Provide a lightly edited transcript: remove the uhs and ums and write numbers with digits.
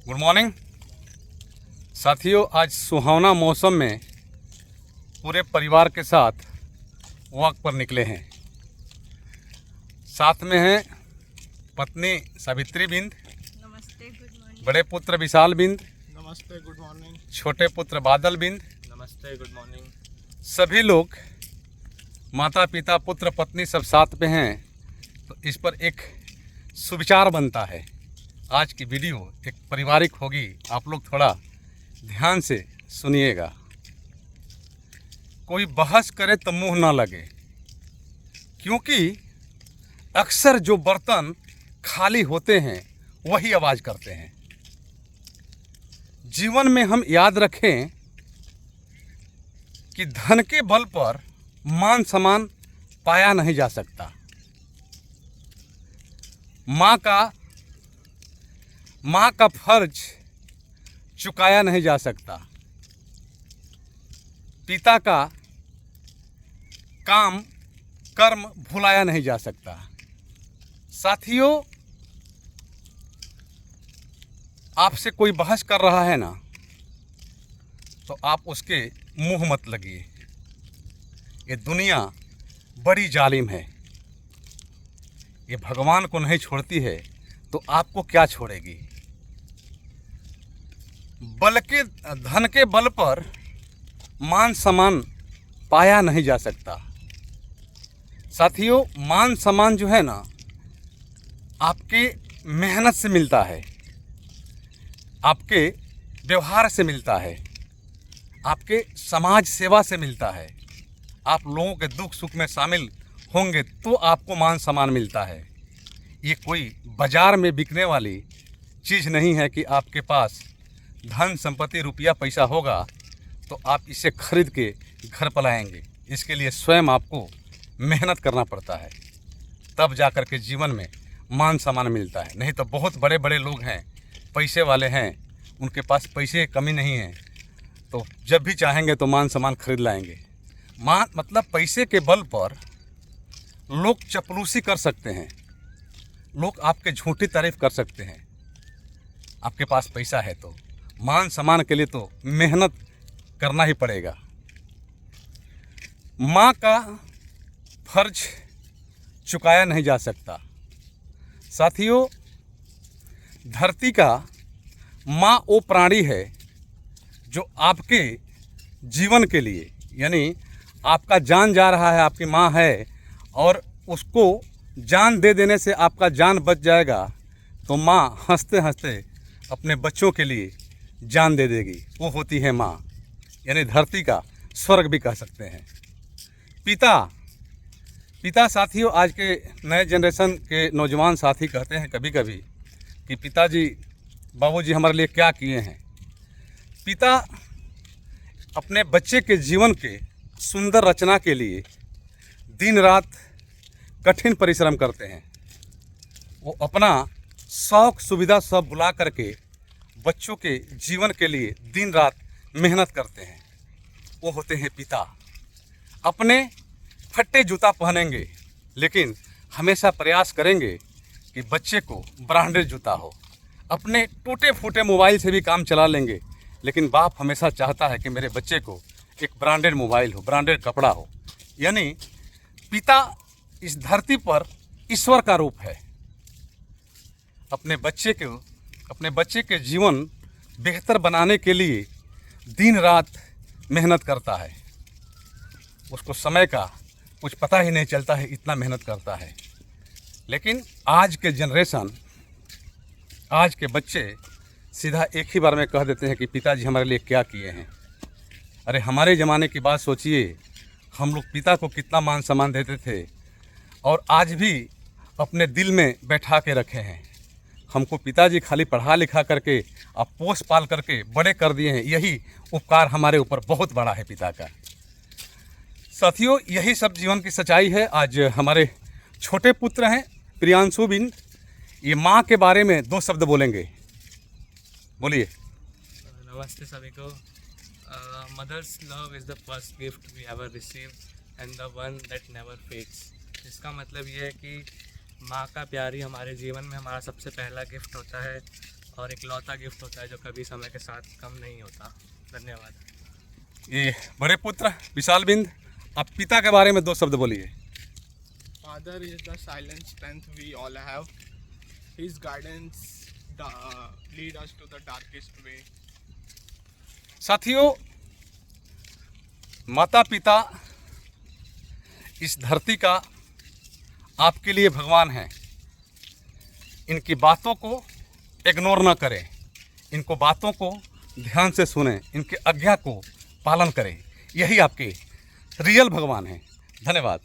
Good morning साथियों। आज सुहावना मौसम में पूरे परिवार के साथ वॉक पर निकले हैं। साथ में हैं पत्नी सावित्री बिंद, नमस्ते, गुड मॉर्निंग। बड़े पुत्र विशाल बिंद, नमस्ते, गुड मॉर्निंग। छोटे पुत्र बादल बिंद। नमस्ते, गुड मॉर्निंग। सभी लोग माता पिता पुत्र पत्नी सब साथ में हैं, तो इस पर एक सुविचार बनता है। आज की वीडियो एक पारिवारिक होगी, आप लोग थोड़ा ध्यान से सुनिएगा। कोई बहस करे तो मुंह ना लगे, क्योंकि अक्सर जो बर्तन खाली होते हैं वही आवाज़ करते हैं। जीवन में हम याद रखें कि धन के बल पर मान सम्मान पाया नहीं जा सकता। माँ का फर्ज चुकाया नहीं जा सकता। पिता का काम कर्म भुलाया नहीं जा सकता। साथियों, आपसे कोई बहस कर रहा है ना, तो आप उसके मुंह मत लगिए। ये दुनिया बड़ी जालिम है, ये भगवान को नहीं छोड़ती है तो आपको क्या छोड़ेगी। धन के बल पर मान सम्मान पाया नहीं जा सकता। साथियों, मान सम्मान जो है ना, आपके मेहनत से मिलता है, आपके व्यवहार से मिलता है, आपके समाज सेवा से मिलता है। आप लोगों के दुख सुख में शामिल होंगे तो आपको मान सम्मान मिलता है। ये कोई बाजार में बिकने वाली चीज़ नहीं है कि आपके पास धन संपत्ति रुपया पैसा होगा तो आप इसे खरीद के घर पर लाएंगे। इसके लिए स्वयं आपको मेहनत करना पड़ता है, तब जा कर के जीवन में मान सम्मान मिलता है। नहीं तो बहुत बड़े बड़े लोग हैं, पैसे वाले हैं, उनके पास पैसे की कमी नहीं है, तो जब भी चाहेंगे तो मान सम्मान खरीद लाएंगे। मान मतलब पैसे के बल पर लोग चपलूसी कर सकते हैं, लोग आपके झूठी तारीफ कर सकते हैं। आपके पास पैसा है तो मान सम्मान के लिए तो मेहनत करना ही पड़ेगा। माँ का फर्ज चुकाया नहीं जा सकता। साथियों, धरती का माँ वो प्राणी है जो आपके जीवन के लिए, यानी आपका जान जा रहा है, आपकी माँ है और उसको जान दे देने से आपका जान बच जाएगा, तो माँ हंसते हंसते अपने बच्चों के लिए जान दे देगी। वो होती है माँ, यानी धरती का स्वर्ग भी कह सकते हैं। पिता साथियों, आज के नए जनरेशन के नौजवान साथी कहते हैं कभी कभी कि पिताजी बाबूजी हमारे लिए क्या किए हैं। पिता अपने बच्चे के जीवन के सुंदर रचना के लिए दिन रात कठिन परिश्रम करते हैं। वो अपना शौक सुविधा सब बुला करके बच्चों के जीवन के लिए दिन रात मेहनत करते हैं। वो होते हैं पिता। अपने फट्टे जूता पहनेंगे, लेकिन हमेशा प्रयास करेंगे कि बच्चे को ब्रांडेड जूता हो। अपने टूटे फूटे मोबाइल से भी काम चला लेंगे, लेकिन बाप हमेशा चाहता है कि मेरे बच्चे को एक ब्रांडेड मोबाइल हो, ब्रांडेड कपड़ा हो। यानी पिता इस धरती पर ईश्वर का रूप है। अपने बच्चे के जीवन बेहतर बनाने के लिए दिन रात मेहनत करता है। उसको समय का कुछ पता ही नहीं चलता है, इतना मेहनत करता है। लेकिन आज के बच्चे सीधा एक ही बार में कह देते हैं कि पिताजी हमारे लिए क्या किए हैं। अरे हमारे ज़माने की बात सोचिए, हम लोग पिता को कितना मान सम्मान देते थे और आज भी अपने दिल में बैठा के रखे हैं। हमको पिताजी खाली पढ़ा लिखा करके अब पोस पाल करके बड़े कर दिए हैं। यही उपकार हमारे ऊपर बहुत बड़ा है पिता का। साथियों, यही सब जीवन की सच्चाई है। आज हमारे छोटे पुत्र हैं प्रियांशु बिंद, ये माँ के बारे में 2 शब्द बोलेंगे। बोलिए। नमस्ते सभी को। Mother's love is the first gift we ever received and the one that never fades. इसका मतलब ये है कि माँ का प्यार ही हमारे जीवन में हमारा सबसे पहला गिफ्ट होता है और एक लौता गिफ्ट होता है जो कभी समय के साथ कम नहीं होता। धन्यवाद। ये बड़े पुत्र विशाल बिंद, आप पिता के बारे में 2 शब्द बोलिए। Father is the silent strength we all have. His guidance lead us to the darkest way. साथियों, माता पिता इस धरती का आपके लिए भगवान हैं। इनकी बातों को इग्नोर ना करें, इनको बातों को ध्यान से सुनें, इनके आज्ञा को पालन करें। यही आपके रियल भगवान हैं। धन्यवाद।